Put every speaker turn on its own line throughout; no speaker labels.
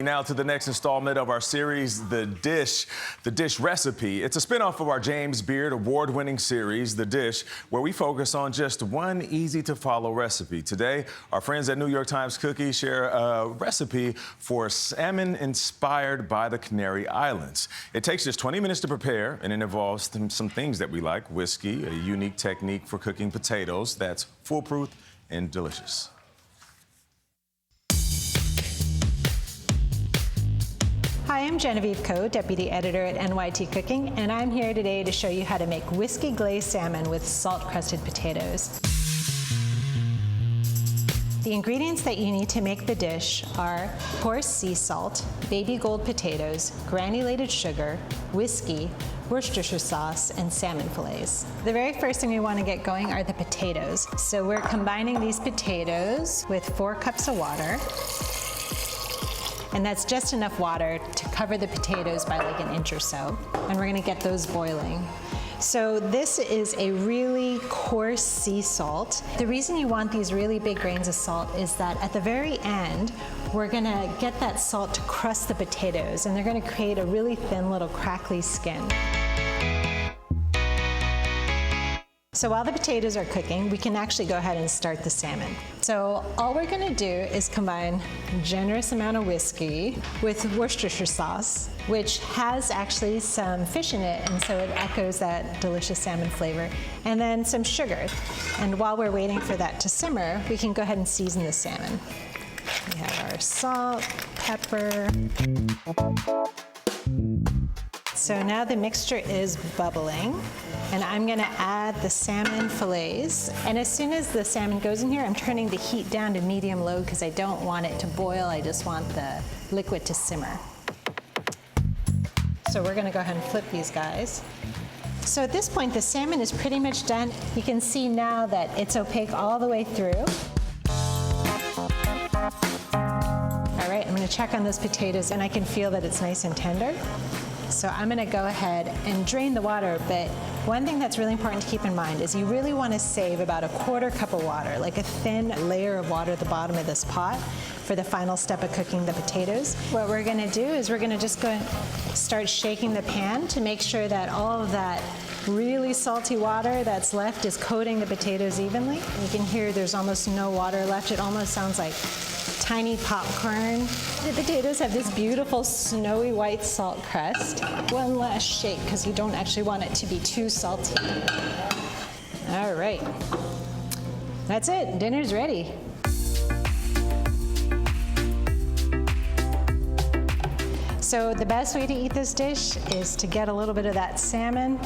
now to the next installment of our series, The Dish Recipe. It's a spinoff of our James Beard award-winning series, The Dish, where we focus on just one easy-to-follow recipe. Today, our friends at New York Times Cookie share a recipe for salmon inspired by the Canary Islands. It takes just 20 minutes to prepare, and it involves some things that we like: whiskey, a unique technique for cooking potatoes that's foolproof and delicious.
Hi, I'm Genevieve Ko, Deputy Editor at NYT Cooking, and I'm here today to show you how to make whiskey glazed salmon with salt-crusted potatoes. The ingredients that you need to make the dish are coarse sea salt, baby gold potatoes, granulated sugar, whiskey, Worcestershire sauce, and salmon fillets. The very first thing we want to get going are the potatoes. So we're combining these potatoes with 4 cups of water. And that's just enough water to cover the potatoes by like an inch or so. And we're gonna get those boiling. So this is a really coarse sea salt. The reason you want these really big grains of salt is that at the very end, we're gonna get that salt to crust the potatoes, and they're gonna create a really thin little crackly skin. So while the potatoes are cooking, we can actually go ahead and start the salmon. So all we're gonna do is combine a generous amount of whiskey with Worcestershire sauce, which has actually some fish in it, and so it echoes that delicious salmon flavor, and then some sugar. And while we're waiting for that to simmer, we can go ahead and season the salmon. We have our salt, pepper. So now the mixture is bubbling, and I'm gonna add the salmon fillets. And as soon as the salmon goes in here, I'm turning the heat down to medium-low because I don't want it to boil, I just want the liquid to simmer. So we're gonna go ahead and flip these guys. So at this point, the salmon is pretty much done. You can see now that it's opaque all the way through. All right, I'm gonna check on those potatoes, and I can feel that it's nice and tender. So I'm gonna go ahead and drain the water, but one thing that's really important to keep in mind is you really wanna save about a 1/4 cup of water, like a thin layer of water at the bottom of this pot for the final step of cooking the potatoes. What we're gonna do is we're gonna just go and start shaking the pan to make sure that all of that really salty water that's left is coating the potatoes evenly. You can hear there's almost no water left. It almost sounds like tiny popcorn. The potatoes have this beautiful snowy white salt crust. One last shake because you don't actually want it to be too salty. All right, that's it, dinner's ready. So the best way to eat this dish is to get a little bit of that salmon,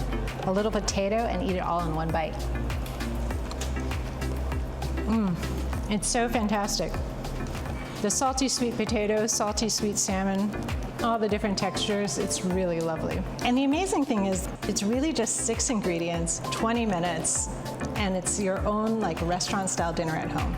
a little potato, and eat it all in one bite. It's so fantastic. The salty sweet potato, salty sweet salmon, all the different textures, it's really lovely. And the amazing thing is, it's really just 6 ingredients, 20 minutes, and it's your own like restaurant style dinner at home.